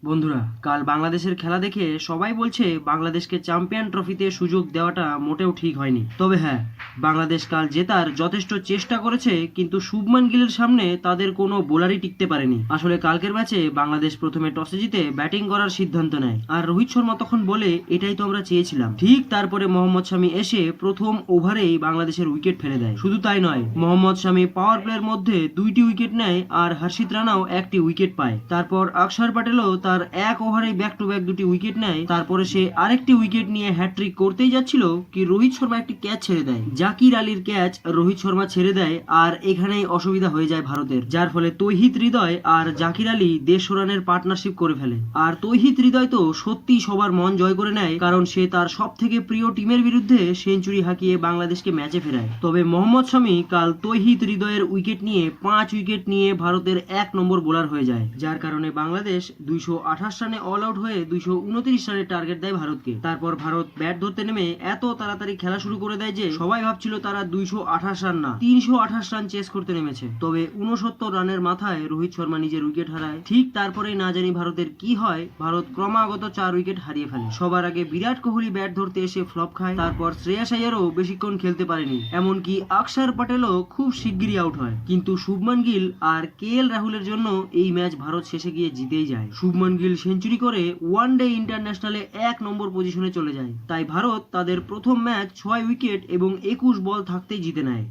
বন্ধুরা, কাল বাংলাদেশের খেলা দেখে সবাই বলছে বাংলাদেশকে চ্যাম্পিয়ন ট্রফিতে সুযোগ দেওয়াটা মোটেও ঠিক হয়নি। তবে হ্যাঁ, বাংলাদেশ কাল জেতার যথেষ্ট চেষ্টা করেছে, কিন্তু শুভমান গিলের সামনে তাদের কোনো বোলারই টিকতে পারেনি। আসলে কালকের ম্যাচে বাংলাদেশ প্রথমে টসে জিতে ব্যাটিং করার সিদ্ধান্ত নেয়, আর রোহিত শর্মা তখন বলে এটাই তো আমরা চেয়েছিলাম। ঠিক তারপরে মোহাম্মদ শামি এসে প্রথম ওভারেই বাংলাদেশের উইকেট ফেলে দেয়। শুধু তাই নয়, মোহাম্মদ শামি পাওয়ার প্লের মধ্যে 2টি উইকেট নেয় আর হর্ষিত রানাও 1টি উইকেট পায়। তারপর অক্ষর প্যাটেলও তার এক ওভারে ব্যাক টু ব্যাক 2টি উইকেট নেয়। তারপরে সে আরেকটি উইকেট নিয়ে হ্যাট্রিক করতেই যাচ্ছিল কি রোহিত শর্মা একটি ক্যাচ ছেড়ে দেয়। জাকির আলীর ক্যাচ রোহিত শর্মা ছেড়ে দেয়, আর এখানেই অসুবিধা হয়ে যায় ভারতের, যার ফলে তৌহিদ হৃদয় আর জাকির আলী 150 রানের পার্টনারশিপ করে ফেলে। আর তৌহিদ হৃদয় তো সত্যি সবার মন জয় করে নেয়, কারণ সে তার সব থেকে প্রিয় টিমের বিরুদ্ধে সেঞ্চুরি হাঁকিয়ে বাংলাদেশকে ম্যাচে ফেরায়। তবে মোহাম্মদ শামি কাল তৌহিদ হৃদয়ের উইকেট নিয়ে 5 উইকেট নিয়ে ভারতের 1 নম্বর বোলার হয়ে যায়, যার কারণে বাংলাদেশ 228 রানে অল আউট হয়ে 229 রানের টার্গেট দেয় ভারতকে। তারপর ভারত ব্যাট ধরতে নেমে এত তাড়াতাড়ি খেলা শুরু করে দেয় যে সবাই ভাবছিল তারা 228 রান না 328 রান চেস করতে নেমেছে। তবে 69 রানের মাথায় রোহিত শর্মা নিজের উইকেট হারায়। ঠিক তারপরেই না জানি ভারতের কি হয়, ভারত ক্রমাগত 4 উইকেট হারিয়ে ফেলে। সবার আগে বিরাট কোহলি ব্যাট ধরতে এসে ফ্লপ খায়, তারপর শ্রেয়াস আইয়ারও বেশিক্ষণ খেলতে পারেনি, এমনকি অক্ষর প্যাটেলও খুব শিগগিরই আউট হয়। কিন্তু শুভমান গিল আর রাহুলের জন্য এই ম্যাচ ভারত শেষে গিয়ে জিতেই যায়। শুভমান গিল সেঞ্চুরি করে ওয়ানডে ইন্টারন্যাশনালে 1 নম্বর পজিশনে চলে যায়। তাই ভারত তাদের প্রথম ম্যাচ 6 উইকেট এবং 21 বল থাকতেই জিতে নেয়।